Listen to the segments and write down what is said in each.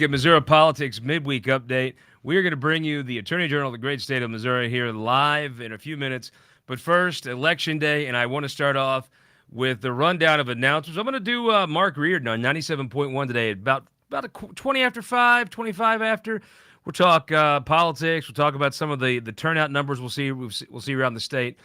Missouri Politics Midweek Update. We are going to bring you the Attorney General of the great state of Missouri here live in a few minutes. But first, Election Day, and I want to start off with the rundown of announcements. I'm going to do Mark Reardon on 97.1 today at about 20 after 5, 25 after. We'll talk politics. We'll talk about some of the turnout numbers we'll see around the state.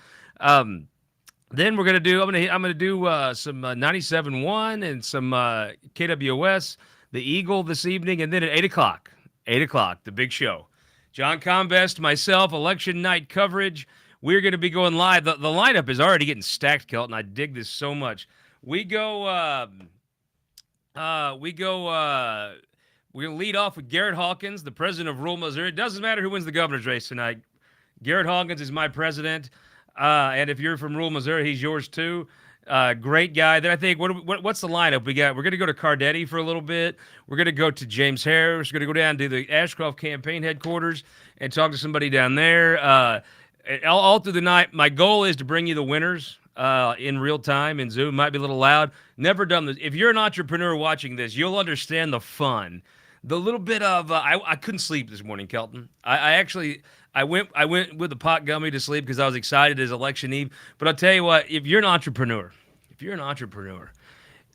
Then we're gonna do. I'm gonna do some 97.1 and some KWS, the Eagle this evening, and then at 8 o'clock, the big show. John Combest, myself, election night coverage. We're gonna be going live. The lineup is already getting stacked, Kelton. I dig this so much. We go. We're gonna lead off with Garrett Hawkins, the president of rural Missouri. It doesn't matter who wins the governor's race tonight. Garrett Hawkins is my president. And if you're from rural Missouri, he's yours too. Great guy. Then I think, what's the lineup we got? We're going to go to Cardetti for a little bit. We're going to go to James Harris. We're going to go down to the Ashcroft campaign headquarters and talk to somebody down there. All through the night, my goal is to bring you the winners in real time in Zoom. Might be a little loud. Never done this. If you're an entrepreneur watching this, you'll understand the fun. The little bit of I couldn't sleep this morning, Kelton. I went with the pot gummy to sleep because I was excited as election eve. But I'll tell you what, if you're an entrepreneur,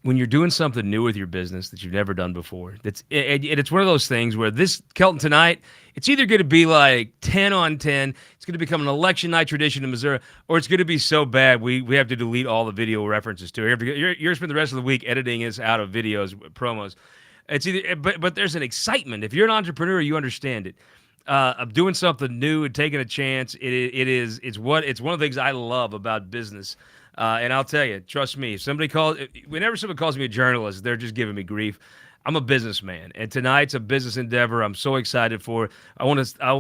when you're doing something new with your business that you've never done before, it's one of those things where this Kelton tonight, it's either going to be like 10 on 10, it's going to become an election night tradition in Missouri, or it's going to be so bad we have to delete all the video references to it. You're going to spend the rest of the week editing us out of videos, promos. It's either, but there's an excitement. If you're an entrepreneur, you understand it. Of doing something new and taking a chance. It's one of the things I love about business. And I'll tell you, trust me, whenever someone calls me a journalist, they're just giving me grief. I'm a businessman, and tonight's a business endeavor. I'm so excited for it.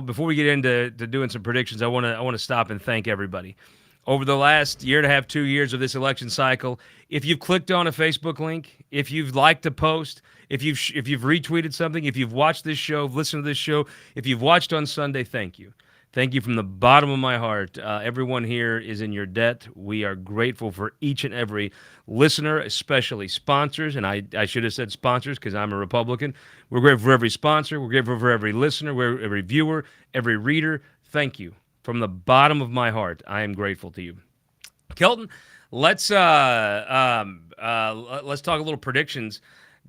Before we get into doing some predictions, I want to stop and thank everybody. Over the last year and a half, 2 years of this election cycle, if you've clicked on a Facebook link, if you've liked a post, if you've retweeted something, if you've watched this show, listened to this show, if you've watched on Sunday, thank you. Thank you from the bottom of my heart. Everyone here is in your debt. We are grateful for each and every listener, especially sponsors. And I should have said sponsors because I'm a Republican. We're grateful for every sponsor. We're grateful for every listener, every viewer, every reader. Thank you. From the bottom of my heart, I am grateful to you. Kelton, let's talk a little predictions.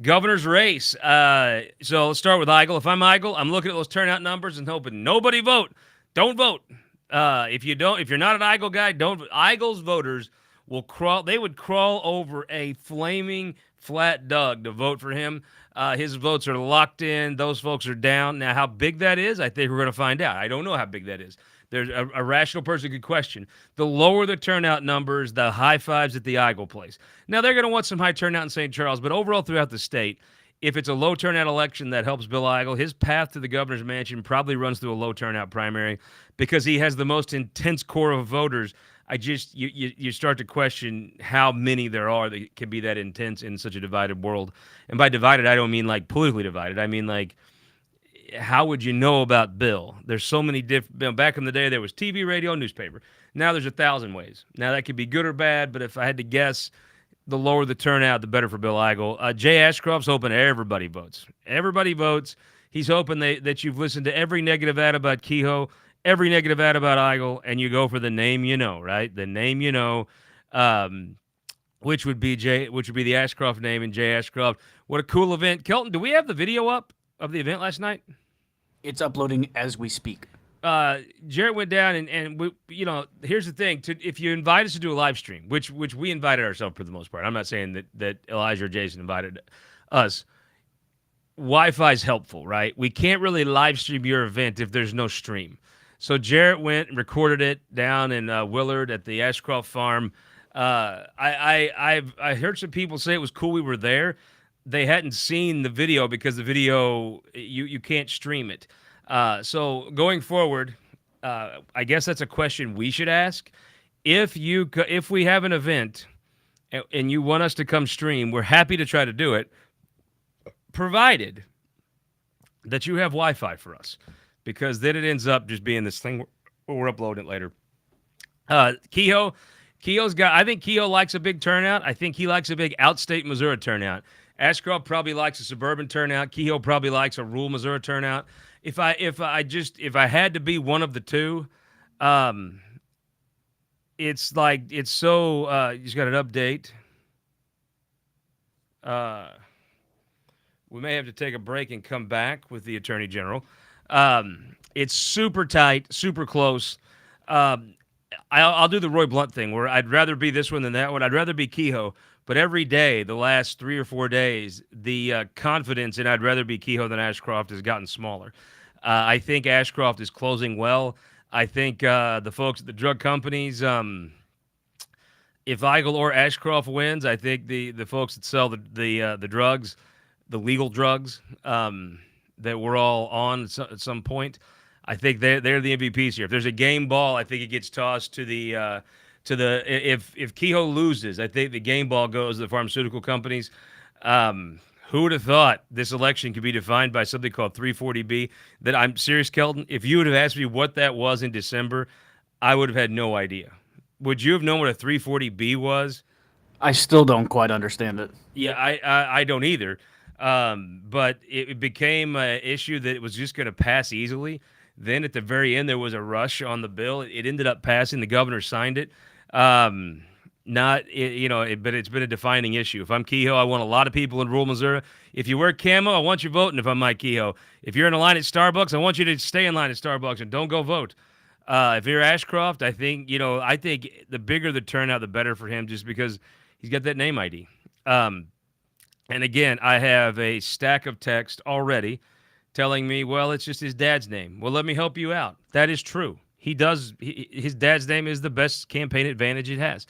Governor's race. So let's start with Eigel. If I'm Eigel, I'm looking at those turnout numbers and hoping nobody vote. Don't vote. If you're not an Eigel guy, don't vote. Eigel's voters will crawl. They would crawl over a flaming flat dug to vote for him. His votes are locked in. Those folks are down. Now, how big that is, I think we're going to find out. I don't know how big that is. There's a rational person could question. The lower the turnout numbers, the high fives at the Eigel place. Now, they're going to want some high turnout in St. Charles, but overall throughout the state, if it's a low turnout election that helps Bill Eigel, his path to the governor's mansion probably runs through a low turnout primary because he has the most intense core of voters. You start to question how many there are that can be that intense in such a divided world. And by divided, I don't mean like politically divided. I mean like, how would you know about Bill? There's so many different. Back in the day, there was TV, radio, newspaper. Now there's 1,000 ways. Now that could be good or bad, but if I had to guess, the lower the turnout, the better for Bill Eigel. Jay Ashcroft's hoping everybody votes. Everybody votes. He's hoping that you've listened to every negative ad about Kehoe, every negative ad about Eigel, and you go for the name you know, right? The name you know, which would be the Ashcroft name and Jay Ashcroft. What a cool event. Kelton, do we have the video up of the event last night? It's uploading as we speak. Jarrett went down and we, here's the thing. If you invite us to do a live stream, which we invited ourselves for the most part. I'm not saying that Elijah or Jason invited us. Wi-Fi is helpful, right? We can't really live stream your event if there's no stream. So Jarrett went and recorded it down in Willard at the Ashcroft farm. I heard some people say it was cool we were there. They hadn't seen the video because the video, you can't stream it. So going forward, I guess that's a question we should ask. If we have an event and you want us to come stream, we're happy to try to do it, provided that you have Wi-Fi for us, because then it ends up just being this thing where we're uploading it later. Kehoe's got. I think Kehoe likes a big turnout. I think he likes a big outstate Missouri turnout. Ashcroft probably likes a suburban turnout. Kehoe probably likes a rural Missouri turnout. If I had to be one of the two, um, it's like it's so. You just got an update. Uh, we may have to take a break and come back with the Attorney General. It's super tight, super close. Um, I'll do the Roy Blunt thing where I'd rather be this one than that one. I'd rather be Kehoe. But every day, the last 3 or 4 days, the confidence in I'd rather be Kehoe than Ashcroft has gotten smaller. I think Ashcroft is closing well. I think the folks at the drug companies, if Eigel or Ashcroft wins, I think the folks that sell the drugs, the legal drugs that we're all on at some point, I think they're the MVPs here. If there's a game ball, I think it gets tossed to the if Kehoe loses, I think the game ball goes to the pharmaceutical companies. Who would have thought this election could be defined by something called 340B? That I'm serious, Kelton. If you would have asked me what that was in December, I would have had no idea. Would you have known what a 340B was? I still don't quite understand it. Yeah, I don't either. But it became an issue that it was just going to pass easily. Then at the very end, there was a rush on the bill. It ended up passing. The governor signed it. But it's been a defining issue. If I'm Kehoe, I want a lot of people in rural Missouri. If you wear camo, I want you voting. If I'm Mike Kehoe, if you're in a line at Starbucks, I want you to stay in line at Starbucks and don't go vote. If you're Ashcroft, I think the bigger the turnout, the better for him, just because he's got that name ID. And again, I have a stack of text already telling me, well, it's just his dad's name. Well, let me help you out. That is true. His dad's name is the best campaign advantage it has.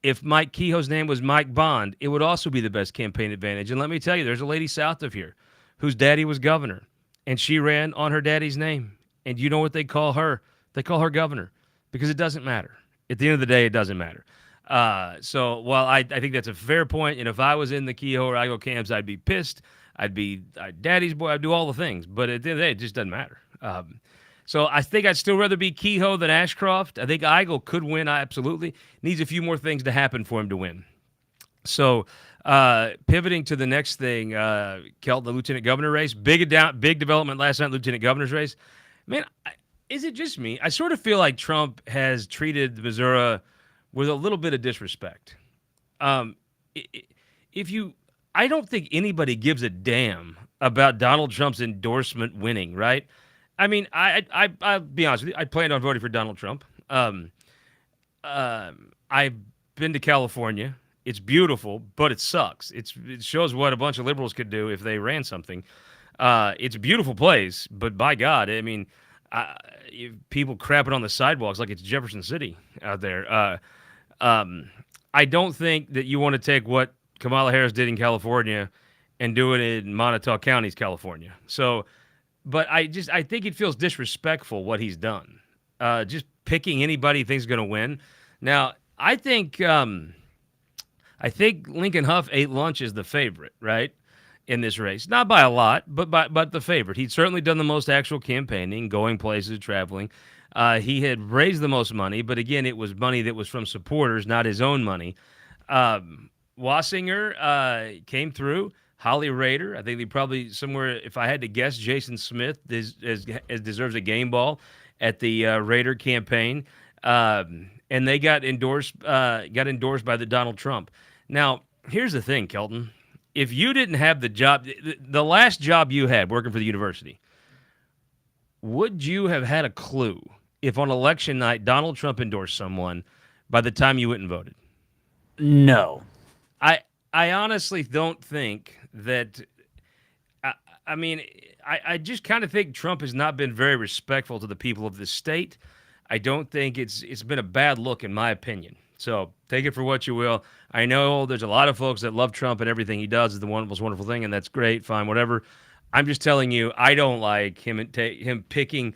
If Mike Kehoe's name was Mike Bond, it would also be the best campaign advantage. And let me tell you, there's a lady south of here whose daddy was governor, and she ran on her daddy's name. And you know what they call her? They call her governor because it doesn't matter. At the end of the day, it doesn't matter. So while I think that's a fair point, and if I was in the Kehoe or Eigel camps, I'd be pissed. I'd be daddy's boy. I'd do all the things. But at the end of the day, it just doesn't matter. So I think I'd still rather be Kehoe than Ashcroft. I think Eigel could win, absolutely. Needs a few more things to happen for him to win. So pivoting to the next thing, Kelton, the lieutenant governor race. Big development last night, lieutenant governor's race. Man, is it just me? I sort of feel like Trump has treated Missouri with a little bit of disrespect. I don't think anybody gives a damn about Donald Trump's endorsement winning, right? I mean, I'll be honest with you. I planned on voting for Donald Trump. I've been to California. It's beautiful, but it sucks. It shows what a bunch of liberals could do if they ran something. It's a beautiful place, but by God, I mean, people crapping on the sidewalks like it's Jefferson City out there. I don't think that you want to take what Kamala Harris did in California and do it in Montauk County's California. So, but I think it feels disrespectful what he's done. Just picking anybody he thinks is going to win. Now, I think Lincoln Huff ate lunch as the favorite, right, in this race. Not by a lot, but the favorite. He'd certainly done the most actual campaigning, going places, traveling. He had raised the most money, but again, it was money that was from supporters, not his own money. Wassinger came through. Holly Rader, I think they probably somewhere, if I had to guess, Jason Smith deserves a game ball at the Rader campaign. And they got endorsed by the Donald Trump. Now, here's the thing, Kelton. If you didn't have the job, the last job you had working for the university, would you have had a clue if on election night Donald Trump endorsed someone by the time you went and voted? No. I honestly don't think that. I just kind of think Trump has not been very respectful to the people of this state. I don't think it's been a bad look, in my opinion. So take it for what you will. I know there's a lot of folks that love Trump and everything he does is the most wonderful thing, and that's great, fine, whatever. I'm just telling you, I don't like him picking.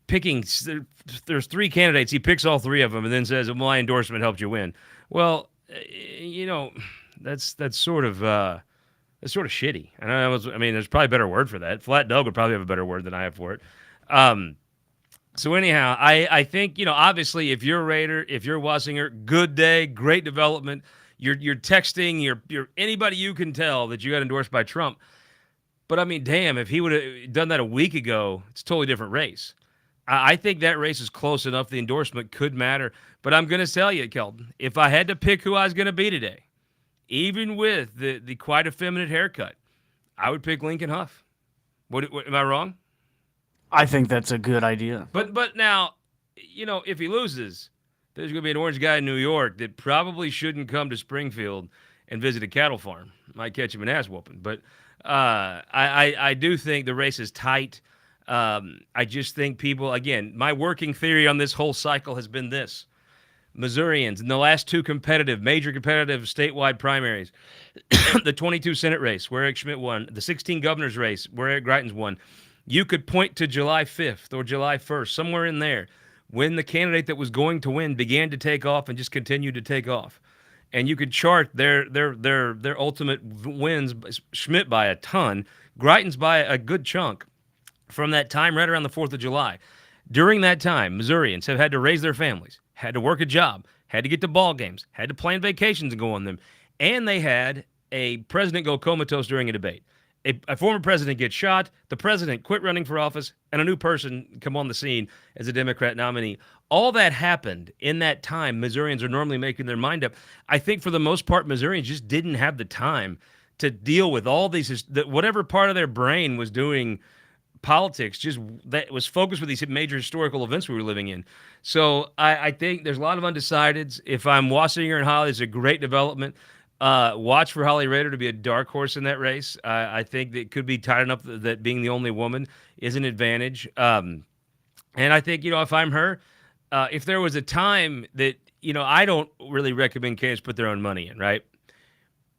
There's three candidates. He picks all three of them and then says, well, my endorsement helped you win. Well, that's sort of shitty. I mean, there's probably a better word for that. Flat Doug would probably have a better word than I have for it. So anyhow, I think, obviously if you're a Raider, if you're Wassinger, good day, great development. You're texting. You're anybody you can tell that you got endorsed by Trump. But I mean, damn, if he would have done that a week ago, it's a totally different race. I think that race is close enough. The endorsement could matter. But I'm going to tell you, Kelton, if I had to pick who I was going to be today, even with the quite effeminate haircut, I would pick Lincoln Huff. What am I wrong? I think that's a good idea. But now, if he loses, there's going to be an orange guy in New York that probably shouldn't come to Springfield and visit a cattle farm. Might catch him an ass whooping. But I do think the race is tight. I just think people, again, my working theory on this whole cycle has been this. Missourians in the last two major competitive statewide primaries, the 22 Senate race where Eric Schmidt won, the 16 governor's race where Eric Greitens won, you could point to July 5th or July 1st, somewhere in there, when the candidate that was going to win began to take off and just continued to take off. And you could chart their ultimate wins, Schmidt by a ton, Greitens by a good chunk from that time right around the 4th of July. During that time, Missourians have had to raise their families, had to work a job, had to get to ball games, had to plan vacations and go on them, and they had a president go comatose during a debate. A former president gets shot, the president quit running for office, and a new person come on the scene as a Democrat nominee. All that happened in that time. Missourians are normally making their mind up. I think for the most part, Missourians just didn't have the time to deal with all these, whatever part of their brain was doing politics, just that was focused with these major historical events we were living in. So I think there's a lot of undecideds. If I'm Wassinger and Holly, it's a great development. Watch for Holly Rader to be a dark horse in that race. I think that it could be tight enough that being the only woman is an advantage. And I think, if I'm her, if there was a time that, I don't really recommend candidates put their own money in, right?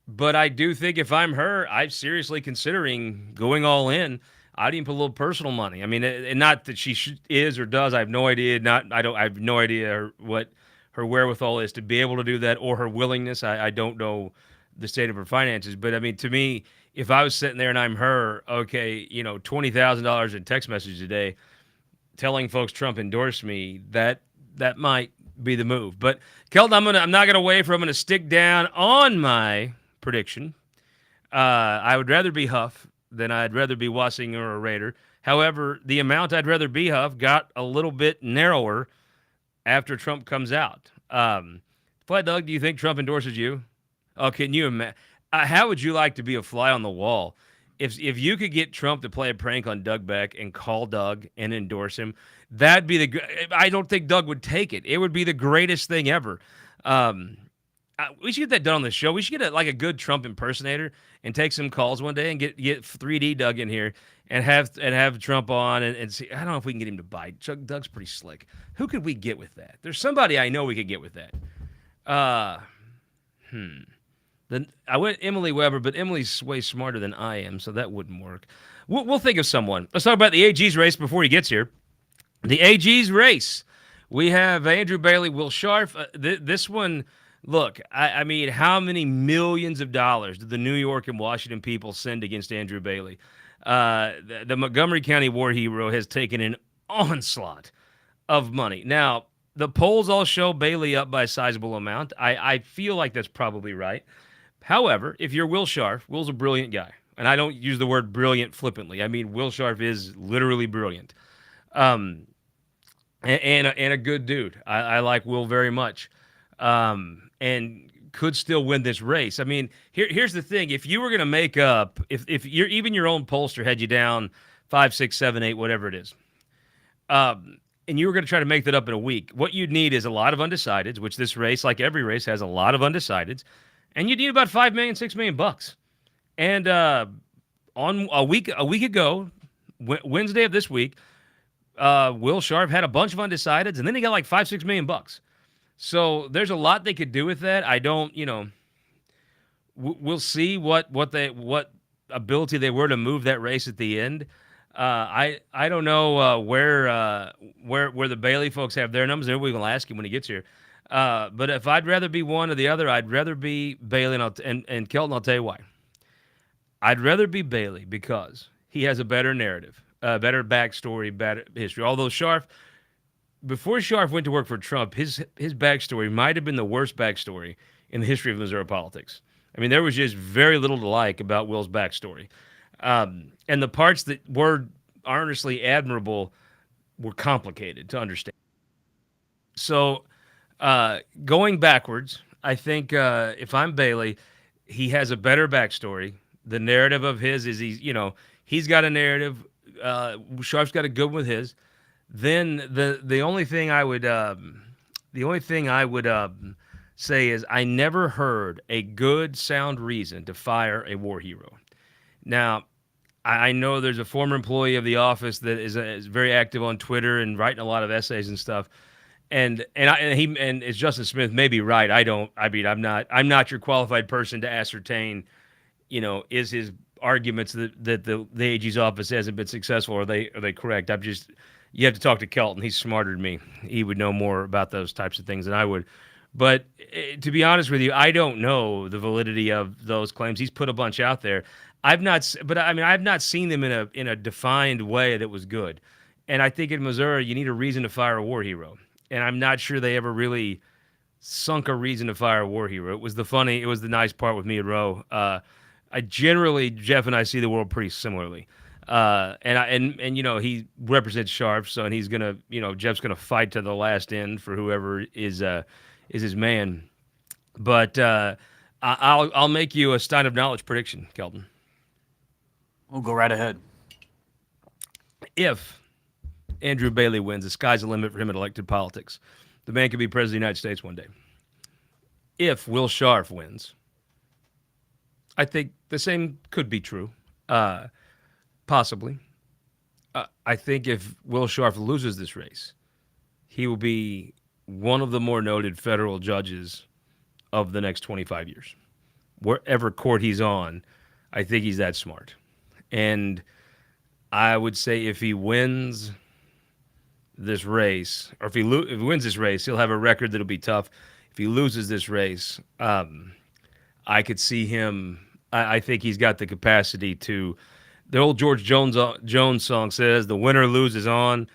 But I do think if I'm her, I'm seriously considering going all in. I'd even put a little personal money. I mean, and not that she is or does. I have no idea. I have no idea what her wherewithal is to be able to do that, or her willingness. I don't know the state of her finances. But I mean, to me, if I was sitting there and I'm her, okay, $20,000 in text messages a day, telling folks Trump endorsed me, that might be the move. But Kelton, I'm not gonna waver. I'm gonna stick down on my prediction. I would rather be Huff than I'd rather be Wassinger or Rader. However, the amount I'd rather be Huff got a little bit narrower after Trump comes out. Flat Doug, do you think Trump endorses you? Oh, can you imagine? How would you like to be a fly on the wall? If you could get Trump to play a prank on Doug Beck and call Doug and endorse him, that'd be I don't think Doug would take it. It would be the greatest thing ever. We should get that done on the show. We should get a good Trump impersonator and take some calls one day and get 3D Doug in here and have Trump on and see. I don't know if we can get him to bite. Doug's pretty slick. Who could we get with that? There's somebody I know we could get with that. Then I went Emily Weber, but Emily's way smarter than I am, so that wouldn't work. We'll think of someone. Let's talk about the AG's race before he gets here. The AG's race. We have Andrew Bailey, Will Scharf. This one. Look, I mean, how many millions of dollars did the New York and Washington people send against Andrew Bailey? The Montgomery County war hero has taken an onslaught of money. Now, the polls all show Bailey up by a sizable amount. I feel like that's probably right. However, if you're Will Scharf, Will's a brilliant guy. And I don't use the word brilliant flippantly. I mean, Will Scharf is literally brilliant. And a good dude. I like Will very much. And could still win this race. I mean, here's the thing. If you were going to make up, if you're even your own pollster had you down 5, 6, 7, 8, whatever it is, and you were going to try to make that up in a week, what you'd need is a lot of undecideds, which this race, like every race, has a lot of undecideds, and you'd need about $5 million, $6 million bucks. And on a week ago, Wednesday of this week, Will Scharf had a bunch of undecideds, and then he got like $5, $6 million bucks. So there's a lot they could do with that. I don't, we'll see what ability they were to move that race at the end. I don't know where the Bailey folks have their numbers. Maybe we will ask him when he gets here. But if I'd rather be one or the other, I'd rather be Bailey. And Kelton, I'll tell you why. I'd rather be Bailey because he has a better narrative, better backstory, better history. Although Scharf, before Scharf went to work for Trump, his backstory might have been the worst backstory in the history of Missouri politics. I mean, there was just very little to like about Will's backstory. And the parts that were honestly admirable were complicated to understand. So, going backwards, I think if I'm Bailey, he has a better backstory. The narrative of his is he's got a narrative. Sharp's got a good one with his. Then the only thing I would say is I never heard a good sound reason to fire a war hero. Now, I know there's a former employee of the office that is very active on Twitter and writing a lot of essays and stuff. And it's Justin Smith may be right. I'm not your qualified person to ascertain, is his arguments that the AG's office hasn't been successful, are they correct? You have to talk to Kelton. He's smarter than me. He would know more about those types of things than I would. But to be honest with you, I don't know the validity of those claims. He's put a bunch out there. I've not seen them in a defined way that was good. And I think in Missouri, you need a reason to fire a war hero. And I'm not sure they ever really sunk a reason to fire a war hero. It was the nice part with me and Roe. Jeff and I see the world pretty similarly. He represents Sharp, so and he's gonna, Jeff's gonna fight to the last end for whoever is his man. But I'll make you a Stein of Knowledge prediction, Kelton. We'll go right ahead. If Andrew Bailey wins, the sky's the limit for him in elected politics. The man could be president of the United States one day. If Will Sharp wins, I think the same could be true. Possibly. I think if Will Sharp loses this race, he will be one of the more noted federal judges of the next 25 years. Wherever court he's on, I think he's that smart. And I would say if he wins this race, or if he wins this race, he'll have a record that'll be tough. If he loses this race, I could see him. I think he's got the capacity to. The old George Jones song says, "The winner loses on."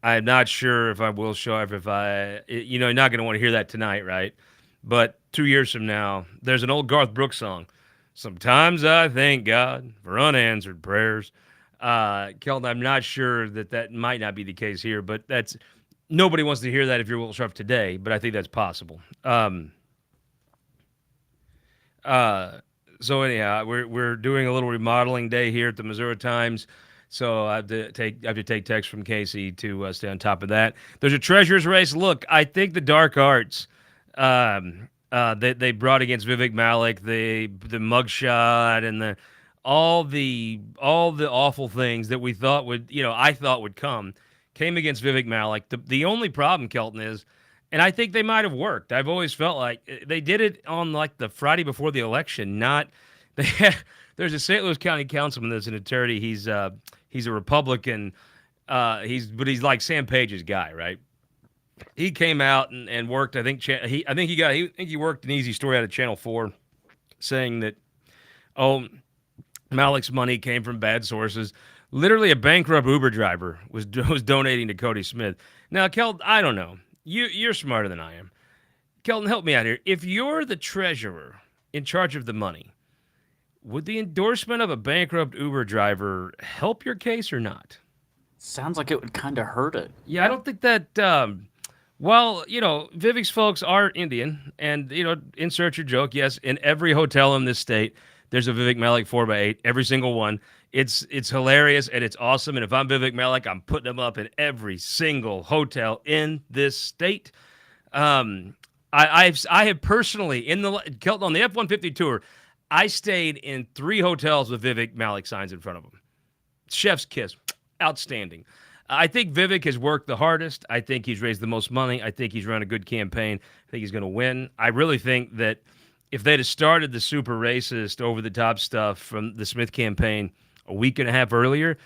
I'm not sure if I will Sharp. You're not going to want to hear that tonight, right? But 2 years from now, there's an old Garth Brooks song. Sometimes I thank God for unanswered prayers. Kelton, I'm not sure that might not be the case here, but nobody wants to hear that if you're Will Sharp today, but I think that's possible. So anyhow, we're doing a little remodeling day here at the Missouri Times, so I have to take text from Casey to stay on top of that. There's a treasurer's race. Look, I think the dark arts they brought against Vivek Malik, the mugshot and all the awful things that we thought I thought would came against Vivek Malik. The only problem, Kelton, is, and I think they might have worked. I've always felt like they did it on like the Friday before the election. There's a St. Louis County councilman that's an attorney. He's a Republican. He's like Sam Page's guy, right? He came out and worked. I think he worked an easy story out of Channel 4, saying that Malik's money came from bad sources. Literally, a bankrupt Uber driver was donating to Cody Smith. Now, Kelton, I don't know. You're smarter than I am. Kelton, help me out here. If you're the treasurer in charge of the money, would the endorsement of a bankrupt Uber driver help your case or not? Sounds like it would kind of hurt it. Yeah, I don't think that. Vivek's folks are Indian, and insert your joke. Yes, in every hotel in this state, there's a Vivek Malik 4x8. Every single one. It's hilarious and it's awesome. And if I'm Vivek Malik, I'm putting them up in every single hotel in this state. I have personally Kelton on the F-150 tour, I stayed in 3 hotels with Vivek Malik signs in front of them. Chef's kiss, outstanding. I think Vivek has worked the hardest. I think he's raised the most money. I think he's run a good campaign. I think he's going to win. I really think that if they'd have started the super racist, over-the-top stuff from the Smith campaign a week and a half earlier,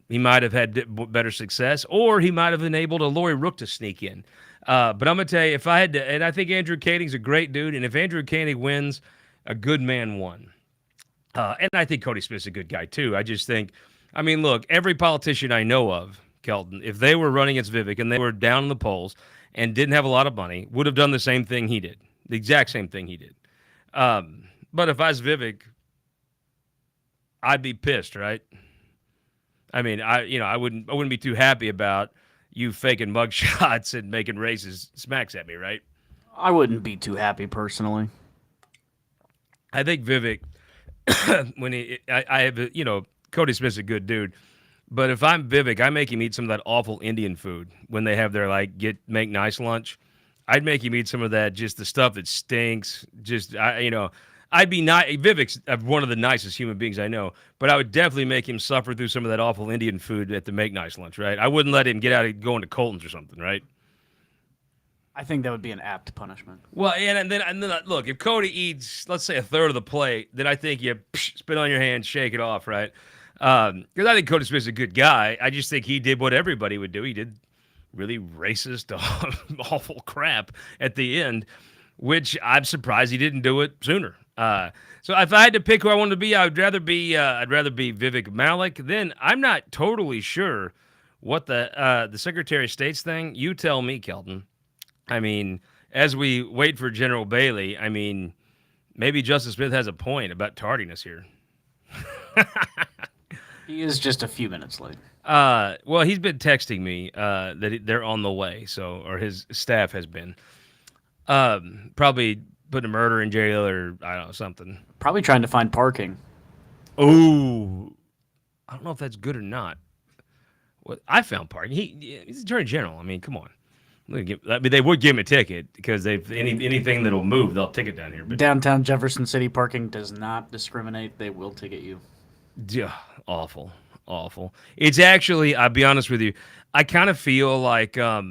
he might have had better success, or he might have enabled a Lori Rook to sneak in. But I'm going to tell you, if I had to, and I think Andrew Koenig's a great dude, and if Andrew Koenig wins, a good man won. And I think Cody Smith's a good guy, too. I just think, look, every politician I know of, Kelton, if they were running against Vivek and they were down in the polls and didn't have a lot of money, would have done the same thing he did. The exact same thing he did. But if I was Vivek, I'd be pissed, right? I mean, I wouldn't be too happy about you faking mug shots and making racist smacks at me, right? I wouldn't be too happy personally. I think Vivek, when I have, Cody Smith's a good dude, but if I'm Vivek, I make him eat some of that awful Indian food when they have their make nice lunch. I'd make him eat some of that, just the stuff that stinks. I'd be not Vivek's one of the nicest human beings I know, but I would definitely make him suffer through some of that awful Indian food at the make nice lunch, right? I wouldn't let him get out of going to Colton's or something, right? I think that would be an apt punishment. Well, and then look, if Cody eats, let's say, a third of the plate, then I think you spit on your hand, shake it off, right? Because I think Cody Smith's a good guy. I just think he did what everybody would do. He did really racist, awful crap at the end, which I'm surprised he didn't do it sooner. So if I had to pick who I wanted to be, I'd rather be Vivek Malik. Then I'm not totally sure what the Secretary of State's thing. You tell me, Kelton. I mean, as we wait for General Bailey, I mean, maybe Justice Smith has a point about tardiness here. He is just a few minutes late. Well, he's been texting me that they're on the way, or his staff has been. Probably putting a murder in jail or, I don't know, something. Probably trying to find parking. Oh, I don't know if that's good or not. Well, I found parking. He's Attorney General. I mean, come on. They would give him a ticket because anything that'll move, they'll ticket down here. But Downtown Jefferson City parking does not discriminate. They will ticket you. Yeah, awful. It's actually, I'll be honest with you, I kind of feel like, I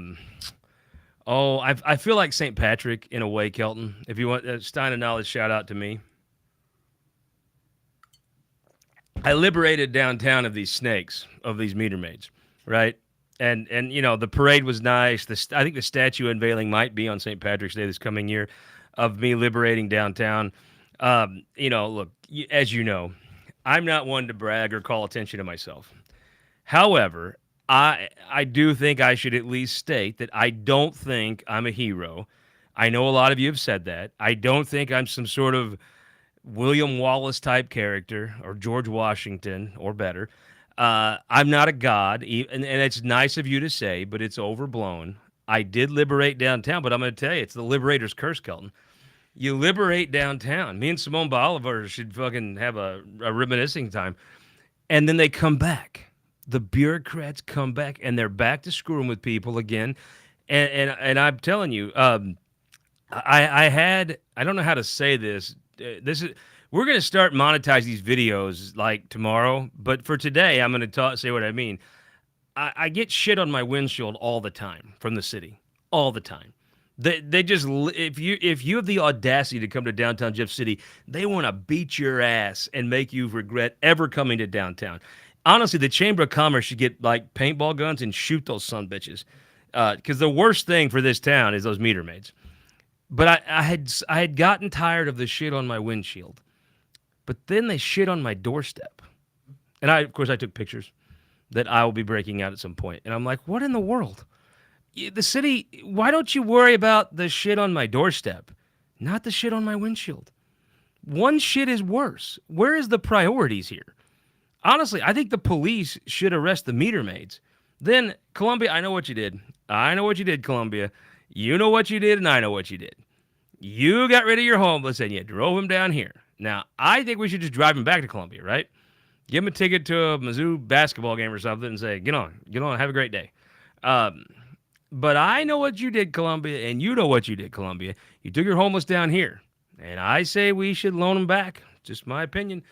feel like St. Patrick in a way, Kelton. If you want Stein of Knowledge, shout out to me. I liberated downtown of these snakes, of these meter maids, right? And the parade was nice. I think the statue unveiling might be on St. Patrick's Day this coming year of me liberating downtown. Look, as you know, I'm not one to brag or call attention to myself. However, I do think I should at least state that I don't think I'm a hero. I know a lot of you have said that. I don't think I'm some sort of William Wallace type character or George Washington or better. I'm not a god, and it's nice of you to say, but it's overblown. I did liberate downtown, but I'm going to tell you, it's the liberator's curse, Kelton. You liberate downtown. Me and Simone Bolivar should fucking have a reminiscing time. And then they come back. The bureaucrats come back, and they're back to screwing with people again. And I'm telling you, I don't know how to say this. We're going to start monetize these videos like tomorrow, but for today, I'm going to say what I mean. I get shit on my windshield all the time from the city, all the time. They just, if you have the audacity to come to downtown Jeff City, they want to beat your ass and make you regret ever coming to downtown. Honestly, the Chamber of Commerce should get like paintball guns and shoot those son bitches, because the worst thing for this town is those meter maids. But I had gotten tired of the shit on my windshield. But then they shit on my doorstep. And of course, I took pictures that I will be breaking out at some point. And I'm like, what in the world? The city, why don't you worry about the shit on my doorstep, not the shit on my windshield? One shit is worse. Where is the priorities here? Honestly, I think the police should arrest the meter maids. Then, Columbia, I know what you did. I know what you did, Columbia. You know what you did, and I know what you did. You got rid of your homeless, and you drove them down here. Now, I think we should just drive him back to Columbia, right? Give him a ticket to a Mizzou basketball game or something and say, get on, have a great day. But I know what you did, Columbia, and you know what you did, Columbia. You took your homeless down here, and I say we should loan them back. Just my opinion.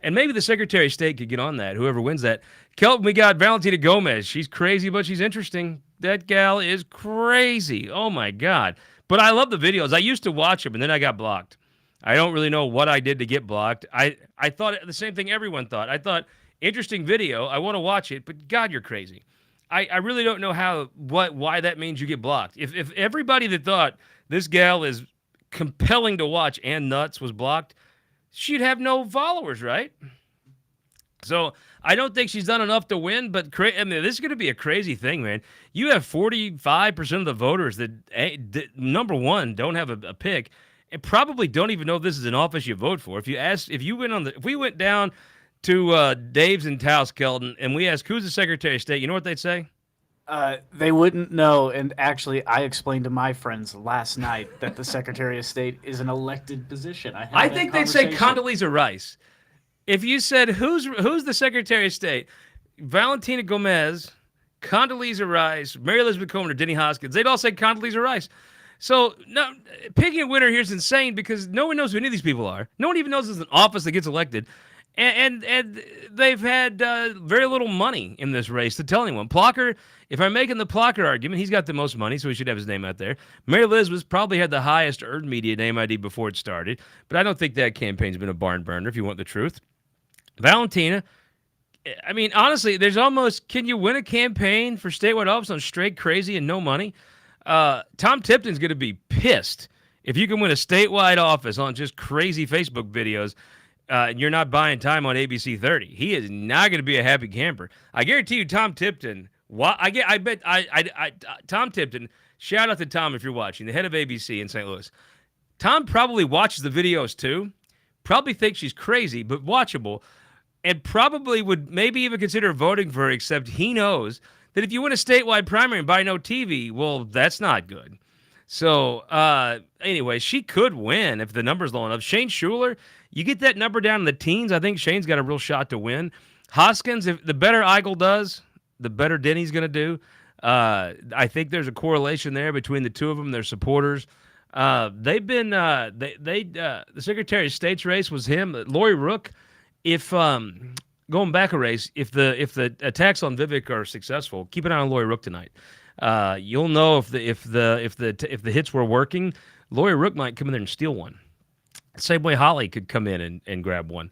And maybe the Secretary of State could get on that, whoever wins that. Kelton, we got Valentina Gomez. She's crazy, but she's interesting. That gal is crazy. Oh, my God. But I love the videos. I used to watch them, and then I got blocked. I don't really know what I did to get blocked. I thought the same thing everyone thought. I thought, interesting video. I want to watch it, but God, you're crazy. I really don't know why that means you get blocked. If everybody that thought this gal is compelling to watch and nuts was blocked, she'd have no followers, right? So I don't think she's done enough to win, but I mean, this is going to be a crazy thing, man. You have 45% of the voters that, number one, don't have a pick, and probably don't even know this is an office you vote for. If we went down to Dave's and Taos, Kelton, and we asked who's the Secretary of State, you know what they'd say? They wouldn't know. And actually, I explained to my friends last night that the Secretary of State is an elected position. I think they'd say Condoleezza Rice. If you said who's the Secretary of State, Valentina Gomez, Condoleezza Rice, Mary Elizabeth Cohen, or Denny Hoskins, they'd all say Condoleezza Rice. So no, picking a winner here is insane because no one knows who any of these people are. No one even knows there's an office that gets elected. And they've had very little money in this race to tell anyone. Plocker, if I'm making the Plocker argument, he's got the most money, so he should have his name out there. Mary Elizabeth probably had the highest earned media name ID before it started, but I don't think that campaign's been a barn burner, if you want the truth. Valentina, I mean, honestly, can you win a campaign for statewide office on straight crazy and no money? Tom Tipton's going to be pissed if you can win a statewide office on just crazy Facebook videos. And you're not buying time on ABC 30. He is not going to be a happy camper. I guarantee you, Tom Tipton. Tom Tipton. Shout out to Tom if you're watching, the head of ABC in St. Louis. Tom probably watches the videos too. Probably thinks she's crazy, but watchable, and probably would maybe even consider voting for her. Except he knows that if you win a statewide primary and buy no TV, well, that's not good. So anyway, she could win if the number's low enough. Shane Schuler. You get that number down in the teens, I think Shane's got a real shot to win. Hoskins, if the better Eigel does, the better Denny's going to do. I think there's a correlation there between the two of them, their supporters. They've been the Secretary of State's race was him. Lori Rook, if going back a race, if the attacks on Vivek are successful, keep an eye on Lori Rook tonight. You'll know if the hits were working. Lori Rook might come in there and steal one. Same way Holly could come in and grab one.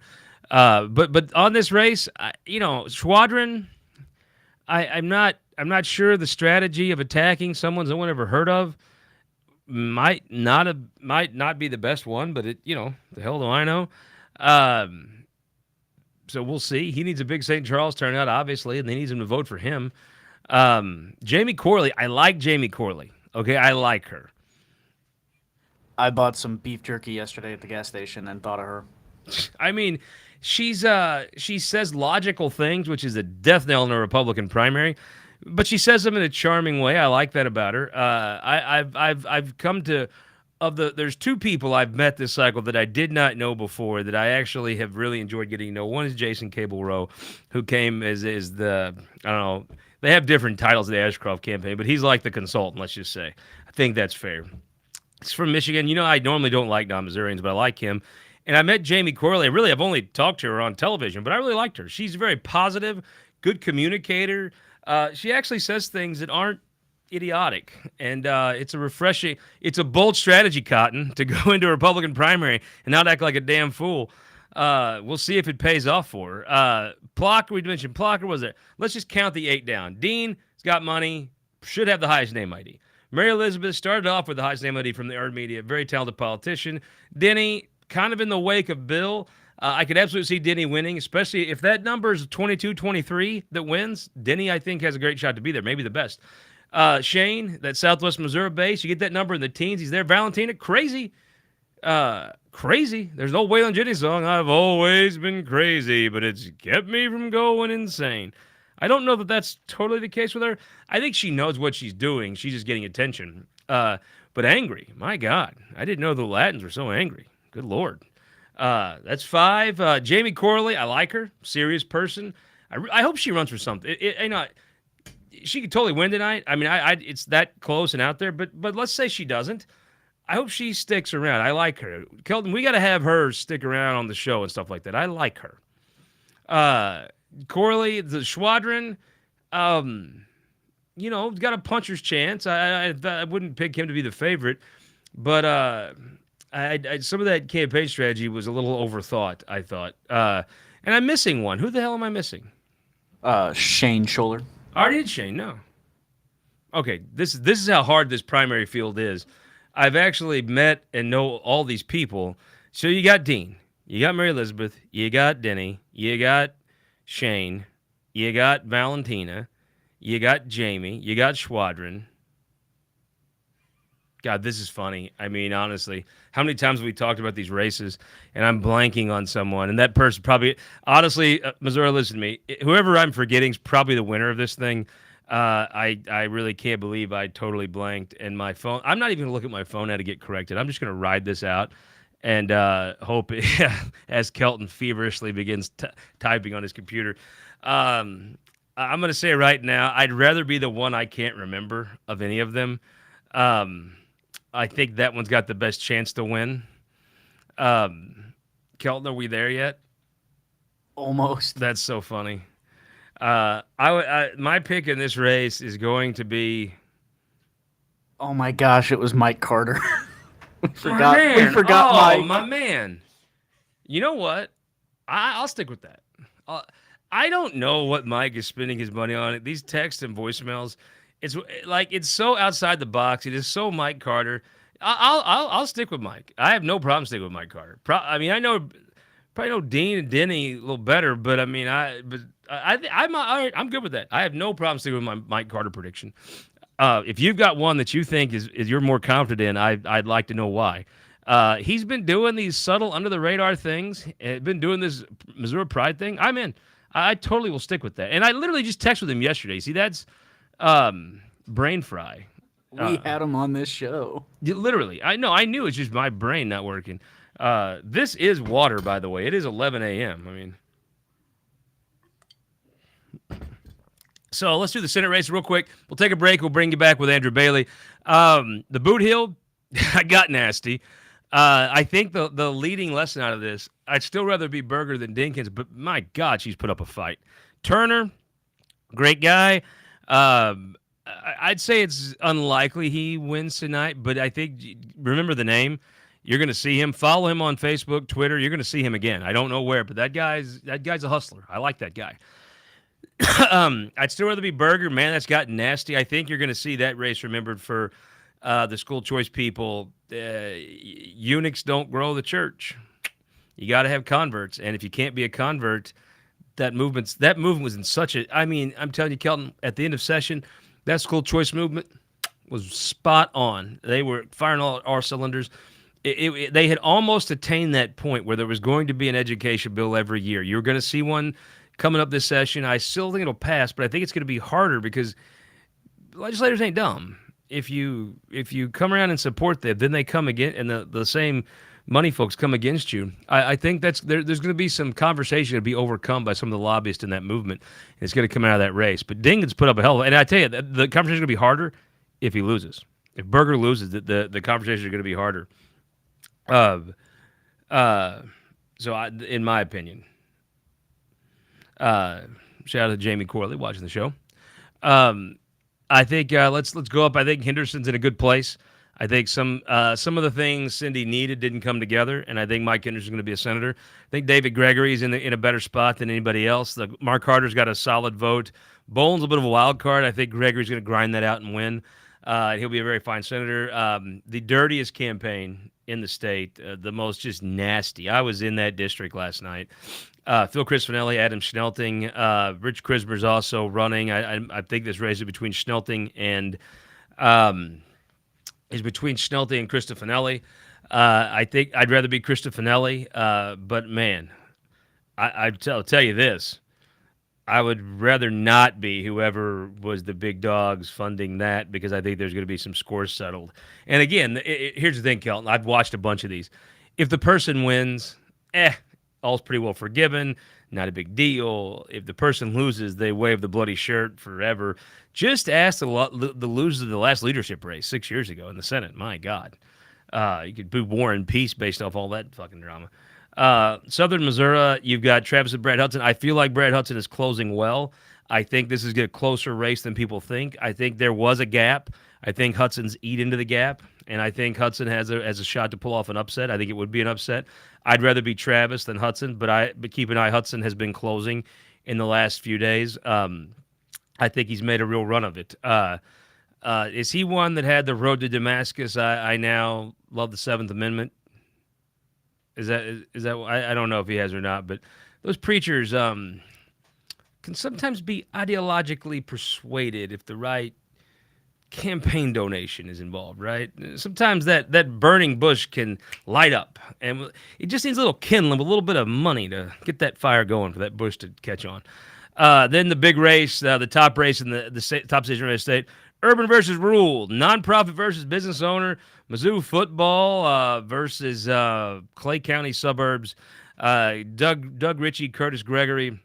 But on this race, Schwadron, I'm not sure the strategy of attacking someone no one ever heard of might not be the best one, but the hell do I know? So we'll see. He needs a big St. Charles turnout, obviously, and they need him to vote for him. Jamie Corley, I like Jamie Corley. Okay, I like her. I bought some beef jerky yesterday at the gas station and thought of her. I mean, she says logical things, which is a death knell in a Republican primary, but she says them in a charming way. I like that about her. I've come to there's two people I've met this cycle that I did not know before that I actually have really enjoyed getting to know. One is Jason Cable Rowe, who came as the I don't know. They have different titles of the Ashcroft campaign, but he's like the consultant. Let's just say. I think that's fair. He's from Michigan. I normally don't like non-Missourians, but I like him. And I met Jamie Corley. I've only talked to her on television, but I really liked her. She's very positive, good communicator. She actually says things that aren't idiotic. And it's a bold strategy, Cotton, to go into a Republican primary and not act like a damn fool. We'll see if it pays off for her. Plocker, we mentioned Plocker was there. Let's just count the 8 down. Dean's got money, should have the highest name ID. Mary Elizabeth started off with the highest name ID from the earned media, very talented politician. Denny, kind of in the wake of Bill. I could absolutely see Denny winning, especially if that number is 22-23 that wins. Denny, I think, has a great shot to be there, maybe the best. Shane, that Southwest Missouri base, you get that number in the teens. He's there. Valentina, crazy. Crazy. There's an old Waylon Jennings song, I've always been crazy, but it's kept me from going insane. I don't know that that's totally the case with her. I think she knows what she's doing. She's just getting attention. But angry. My God. I didn't know the Latins were so angry. Good Lord. That's 5. Jamie Corley, I like her. Serious person. I hope she runs for something. She could totally win tonight. I mean, it's that close and out there. But let's say she doesn't. I hope she sticks around. I like her. Kelton, we got to have her stick around on the show and stuff like that. I like her. Corley, the Schwadron, got a puncher's chance. I wouldn't pick him to be the favorite, but some of that campaign strategy was a little overthought, I thought. And I'm missing one. Who the hell am I missing? Shane Schuler. I already did Shane, no. Okay, this is how hard this primary field is. I've actually met and know all these people. So you got Dean, you got Mary Elizabeth, you got Denny, you got Shane, you got Valentina, you got Jamie, you got Schwadron. God, this is funny. I mean, honestly, how many times have we talked about these races, and I'm blanking on someone, and that person probably, honestly, Missouri, listen to me. Whoever I'm forgetting is probably the winner of this thing. I really can't believe I totally blanked, and my phone. I'm not even gonna look at my phone now to get corrected. I'm just gonna ride this out, and hope as Kelton feverishly begins typing on his computer. I'm gonna say right now, I'd rather be the one I can't remember of any of them. Um, I think that one's got the best chance to win. Kelton, are we there yet? Almost. That's so funny. My pick in this race is going to be Oh my gosh, it was Mike Carter. we my forgot. We man. forgot Oh, Mike. my man. You know what? I'll stick with that. Uh, I don't know what Mike is spending his money on. These texts and voicemails, it's like it's so outside the box. It is so Mike Carter. I'll stick with Mike. I have no problem sticking with Mike Carter. I mean, I know probably know Dean and Denny a little better, but I mean, I'm all right, I'm good with that. I have no problem sticking with my Mike Carter prediction. If you've got one that you think is you're more confident in, I'd like to know why. He's been doing these subtle under the radar things. Been doing this Missouri Pride thing. I'm in. I totally will stick with that. And I literally just texted with him yesterday. See, that's brain fry. We had him on this show. Literally, I know. I knew it's just my brain not working. This is water, by the way. It is 11 a.m. I mean, so let's do the Senate race real quick. We'll take a break. We'll bring you back with Andrew Bailey. The Boot Hill, I got nasty. I think the leading lesson out of this, I'd still rather be Berger than Dinkins, but my God, she's put up a fight. Turner, great guy. I'd say it's unlikely he wins tonight, but I think, remember the name. You're going to see him. Follow him on Facebook, Twitter. You're going to see him again. I don't know where, but that guy's a hustler. I like that guy. I'd still rather be Berger. Man, that's gotten nasty. I think you're going to see that race remembered for the school choice people. Eunuchs don't grow the church. You got to have converts, and if you can't be a convert, that movement was in such a. I mean, I'm telling you, Kelton, at the end of session, that school choice movement was spot on. They were firing all our cylinders. They had almost attained that point where there was going to be an education bill every year. You're going to see one coming up this session. I still think it'll pass, but I think it's going to be harder because legislators ain't dumb. If you come around and support them, then they come again, and the same money folks come against you. I think there's going to be some conversation to be overcome by some of the lobbyists in that movement. And it's going to come out of that race. But Dingin's put up a hell of, and I tell you, the conversation is going to be harder if he loses. If Berger loses, the conversation is going to be harder. In my opinion, shout out to Jamie Corley watching the show. I think let's go up. I think Henderson's in a good place. I think some of the things Cindy needed didn't come together, and I think Mike Henderson's going to be a senator. I think David Gregory's in a better spot than anybody else. Mark Carter's got a solid vote. Boland's a bit of a wild card. I think Gregory's going to grind that out and win. He'll be a very fine senator. The dirtiest campaign in the state, the most just nasty. I was in that district last night. Phil Crispinelli, Adam Schnelting, Rich Krismer's also running. I think this race is between Schnelting and Krista Finelli. I think I'd rather be Krista Finelli, but man, I'll tell you this. I would rather not be whoever was the big dogs funding that because I think there's going to be some scores settled. And again, here's the thing, Kelton. I've watched a bunch of these. If the person wins, all's pretty well forgiven. Not a big deal. If the person loses, they wave the bloody shirt forever. Just ask the losers of the last leadership race 6 years ago in the Senate. My God. You could boo War and Peace based off all that fucking drama. Southern Missouri, you've got Travis and Brad Hudson. I feel like Brad Hudson is closing well. I think this is a closer race than people think. I think there was a gap. I think Hudson's eat into the gap, and I think Hudson has a shot to pull off an upset. I think it would be an upset. I'd rather be Travis than Hudson, but keep an eye. Hudson has been closing in the last few days. I think he's made a real run of it. Is he one that had the road to Damascus? I now love the Seventh Amendment. Is that I don't know if he has or not, but those preachers can sometimes be ideologically persuaded if the right campaign donation is involved, right? Sometimes that burning bush can light up, and it just needs a little kindling, with a little bit of money to get that fire going for that bush to catch on. Then the big race, the top race in the top station in the state, urban versus rural, nonprofit versus business owner, Mizzou football versus Clay County suburbs, Doug Ritchie, Curtis Gregory,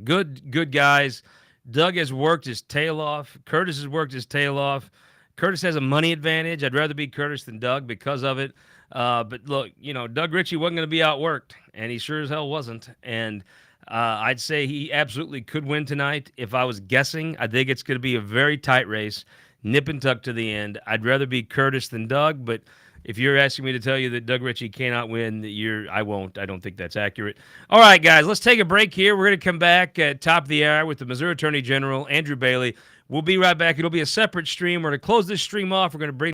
good guys. Doug has worked his tail off. Curtis has worked his tail off. Curtis has a money advantage. I'd rather be Curtis than Doug because of it. But look, Doug Ritchie wasn't going to be outworked, and he sure as hell wasn't. And I'd say he absolutely could win tonight. If I was guessing, I think it's going to be a very tight race, nip and tuck to the end. I'd rather be Curtis than Doug, but if you're asking me to tell you that Doug Ritchie cannot win, I won't. I don't think that's accurate. All right, guys, let's take a break here. We're going to come back at top of the hour with the Missouri Attorney General, Andrew Bailey. We'll be right back. It'll be a separate stream. We're going to close this stream off. We're going to bring